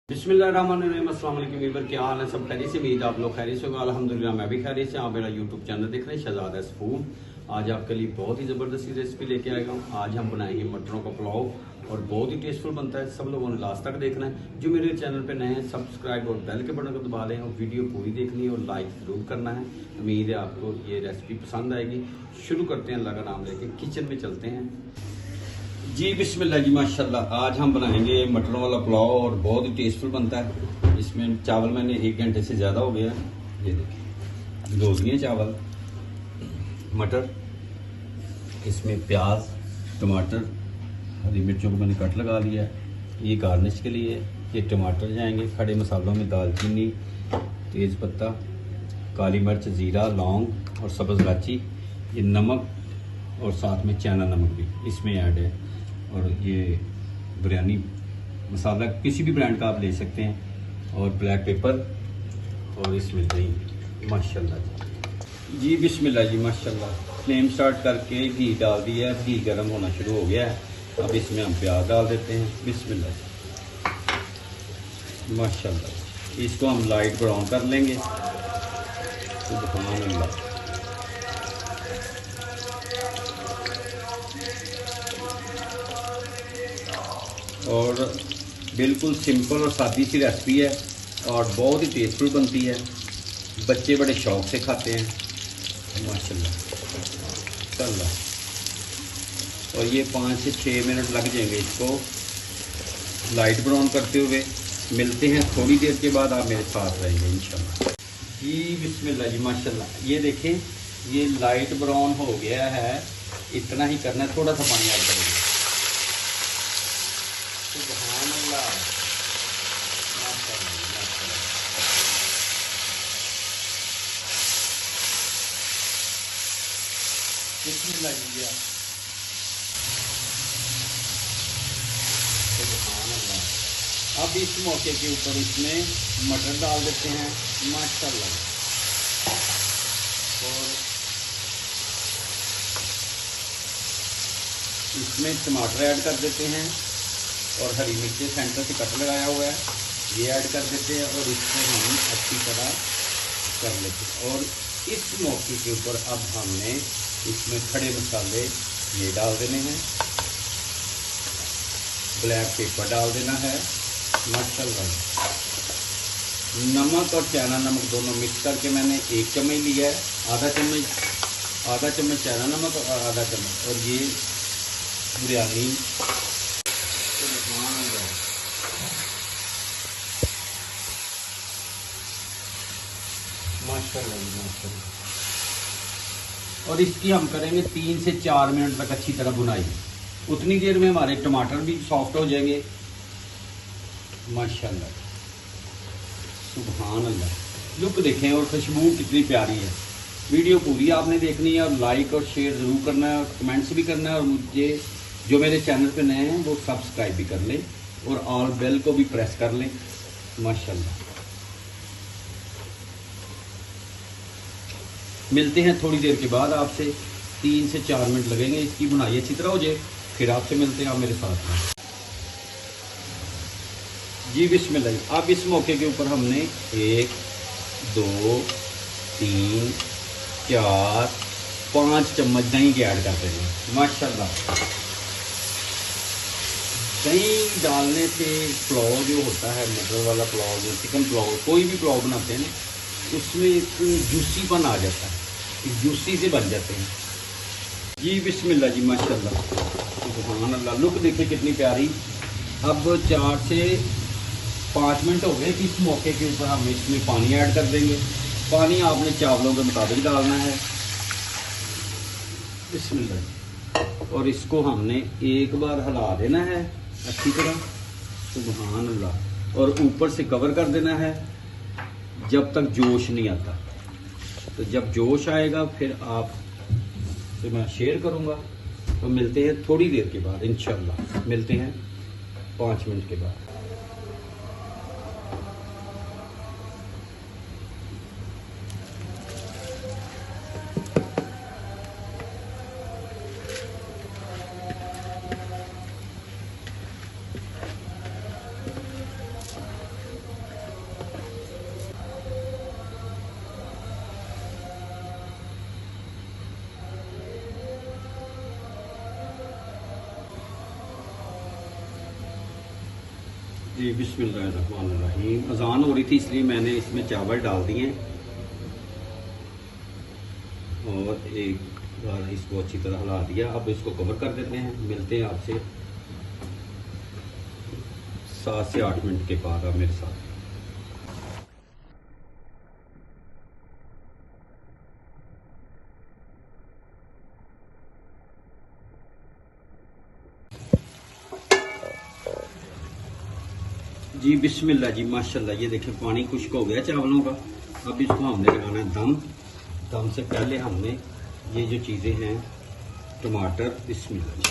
बिस्मिल्लाहिर्रहमानिर्रहीम। अस्सलाम वालेकुम वीवर, क्या हाल है? सब खैरियत से? उम्मीद आप लोग खैरियत से होगा। अल्हम्दुलिल्लाह मैं भी खैरियत से। आप मेरा यूट्यूब चैनल देख रहे हैं शहजादा स्पून। आज आपके लिए बहुत ही ज़बरदस्ती रेसिपी लेके आएगा हूँ। आज हम बनाएंगे मटरों का पुलाव और बहुत ही टेस्टफुल बनता है। सब लोगों ने लास्ट तक देखना है। जो मेरे चैनल पर नए हैं सब्सक्राइब और बेल के बटन को दबा लें और वीडियो पूरी देखनी है और लाइक ज़रूर करना है। उम्मीद है आपको ये रेसिपी पसंद आएगी। शुरू करते हैं, अल्लाह का नाम लेके किचन में चलते हैं। जी बिस्मिल्लाह जी माशाल्लाह। आज हम बनाएंगे मटरों वाला पुलाव और बहुत ही टेस्टफुल बनता है। इसमें चावल मैंने 1 घंटे से ज़्यादा हो गया। ये देखिए भिगो दिए चावल, मटर, इसमें प्याज, टमाटर, हरी मिर्चों को मैंने कट लगा लिया है। ये गार्निश के लिए ये टमाटर जाएंगे। खड़े मसालों में दालचीनी, तेज़ पत्ता, काली मिर्च, ज़ीरा, लौंग और सब्ज़ इलायची, ये नमक और साथ में चना नमक भी इसमें ऐड है। और ये बिरयानी मसाला किसी भी ब्रांड का आप ले सकते हैं। और ब्लैक पेपर और इसमें दही माशाल्लाह जी। बिस्मिल्लाह जी माशाल्लाह। फ्लेम स्टार्ट करके घी डाल दिया है। घी गर्म होना शुरू हो गया है। अब इसमें हम प्याज डाल देते हैं। बिस्मिल्लाह माशाल्लाह। इसको हम लाइट ब्राउन कर लेंगे। सुभान अल्लाह। और बिल्कुल सिंपल और सादी सी रेसिपी है और बहुत ही टेस्टफुल बनती है। बच्चे बड़े शौक से खाते हैं माशाल्लाह। चलो, और ये 5 से 6 मिनट लग जाएंगे इसको लाइट ब्राउन करते हुए। मिलते हैं थोड़ी देर के बाद, आप मेरे साथ रहेंगे इंशाल्लाह जी। बिस्मिल्लाह जी माशाल्लाह। ये देखें ये लाइट ब्राउन हो गया है। इतना ही करना है, थोड़ा सा पानी ऐड करेंगे। सुभान अल्लाह माशाल्लाह। बिस्मिल्लाह जी। सुभान अल्लाह। अब इस मौके के ऊपर इसमें मटर डाल देते हैं माशाल्लाह। और इसमें टमाटर ऐड कर देते हैं और हरी मिर्चें सेंटर से कट लगाया हुआ है ये ऐड कर देते हैं और इसको हम अच्छी तरह कर लेते हैं। और इस मौके के ऊपर अब हमने इसमें खड़े मसाले ये डाल देने हैं। ब्लैक पेपर डाल देना है माशाल्लाह। नमक और चना नमक दोनों मिक्स करके मैंने 1 चम्मच लिया है। आधा चम्मच चना नमक और आधा चम्मच। और ये बिरयानी माशाल्लाह। और इसकी हम करेंगे 3 से 4 मिनट तक अच्छी तरह भुनाई। उतनी देर में हमारे टमाटर भी सॉफ्ट हो जाएंगे माशाल्लाह। सुभान अल्लाह। लुक देखें और खुशबू कितनी प्यारी है। वीडियो पूरी आपने देखनी है और लाइक और शेयर ज़रूर करना है और कमेंट्स भी करना है। और मुझे जो मेरे चैनल पे नए हैं वो सब्सक्राइब भी कर लें और ऑल बेल को भी प्रेस कर लें माशाल्लाह। मिलते हैं थोड़ी देर के बाद आपसे। 3 से 4 मिनट लगेंगे इसकी बुनाई अच्छी तरह हो जाए, फिर आपसे मिलते हैं। आप मेरे साथ हैं जी। बिस्मिल्लाह। अब इस मौके के ऊपर हमने 1 2 3 4 5 चम्मच दही के ऐड कर देंगे माशाल्लाह। दही डालने से पुलाव जो होता है, मटर वाला पुलाव, जो चिकन पुलाव, कोई भी पुलाव बनाते हैं ना, उसमें एक जूसीपन आ जाता है, एक जूसी से बन जाते हैं जी। बिस्मिल्लाह जी माशाल्लाह। सुभान अल्लाह। लुक देखिए कितनी प्यारी। अब 4 से 5 मिनट हो गए। इस मौके के ऊपर हम इसमें पानी ऐड कर देंगे। पानी आपने चावलों के मुताबिक डालना है। बिस्मिल्लाह। और इसको हमने एक बार हिला देना है अच्छी तरह। सुभान अल्लाह। और ऊपर से कवर कर देना है जब तक जोश नहीं आता। तो जब जोश आएगा फिर आप से मैं शेयर करूंगा। तो मिलते हैं थोड़ी देर के बाद इंशाल्लाह। मिलते हैं 5 मिनट के बाद। जी बिस्मिल्लाहिर्रहमानिर्रहीम। अजान हो रही थी इसलिए मैंने इसमें चावल डाल दिए और एक बार इसको अच्छी तरह हिला दिया। अब इसको कवर कर देते हैं। मिलते हैं आपसे 7 से 8 मिनट के बाद। आप मेरे साथ। जी बिस्मिल्लाह जी माशाल्लाह। ये देखें पानी खुश्क हो गया चावलों का। अब इसको हमने लगाना है दम। दम से पहले हमने ये जो चीज़ें हैं टमाटर, बिस्मिल्लाह जी,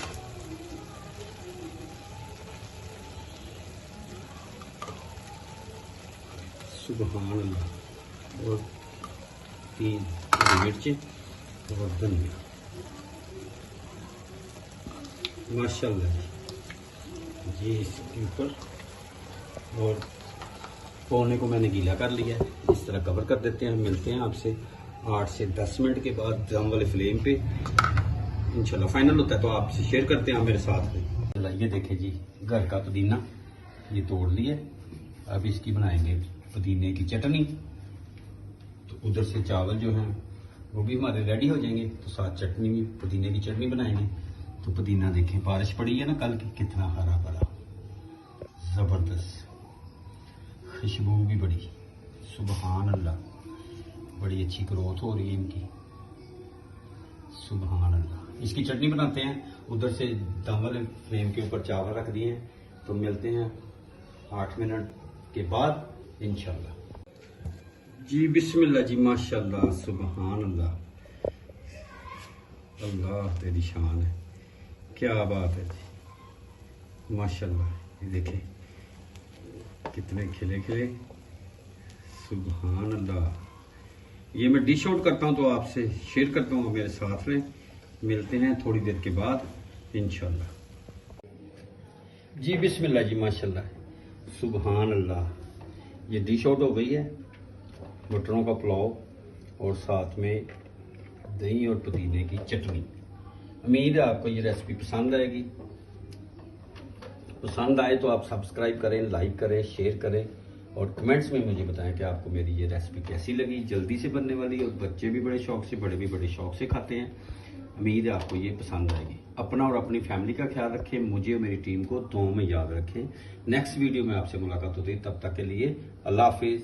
सुबहान अल्लाह, और 3 मिर्च और धनिया, माशाल्लाह जी। ये इसके ऊपर और पौने को मैंने गीला कर लिया है। इस तरह कवर कर देते हैं। मिलते हैं आपसे 8 से 10 मिनट के बाद दम वाले फ्लेम पे। इंशाल्लाह फाइनल होता है तो आपसे शेयर करते हैं। आप मेरे साथ में। ये देखें जी, घर का पुदीना ये तोड़ लिया। अब इसकी बनाएंगे पुदीने की चटनी। तो उधर से चावल जो हैं वो भी हमारे रेडी हो जाएंगे। तो साथ चटनी भी, पुदीने की चटनी बनाएंगे। तो पुदीना देखें, बारिश पड़ी है ना कल की, कितना हरा भरा, जबरदस्त, खुशबू भी बड़ी, सुबहान अल्लाह। बड़ी अच्छी ग्रोथ हो रही है इनकी, सुबहान अल्लाह। इसकी चटनी बनाते हैं। उधर से दम वाले फ्लेम के ऊपर चावल रख दिए हैं। तो मिलते हैं 8 मिनट के बाद इंशाल्लाह। जी बिस्मिल्लाह जी माशाल्लाह, सुबहान अल्लाह, अल्लाह तेरी शान है, क्या बात है जी, माशाल्लाह। ये देखें कितने खिले खिले, सुबहान अल्लाह। ये मैं डिश आउट करता हूँ तो आपसे शेयर करता हूँ। मेरे साथ में मिलते हैं थोड़ी देर के बाद इंशाल्लाह। जी बिस्मिल्लाह जी माशाल्लाह, सुबहान अल्लाह। ये डिश आउट हो गई है, मटरों का पुलाव और साथ में दही और पुदीने की चटनी। उम्मीद है आपको ये रेसिपी पसंद आएगी। पसंद आए तो आप सब्सक्राइब करें, लाइक करें, शेयर करें और कमेंट्स में मुझे बताएं कि आपको मेरी ये रेसिपी कैसी लगी। जल्दी से बनने वाली है और बच्चे भी बड़े शौक से, बड़े भी बड़े शौक से खाते हैं। उम्मीद है आपको ये पसंद आएगी। अपना और अपनी फैमिली का ख्याल रखें। मुझे और मेरी टीम को दुआओं में याद रखें। नेक्स्ट वीडियो में आपसे मुलाकात होती है। तब तक के लिए अल्लाह हाफिज़।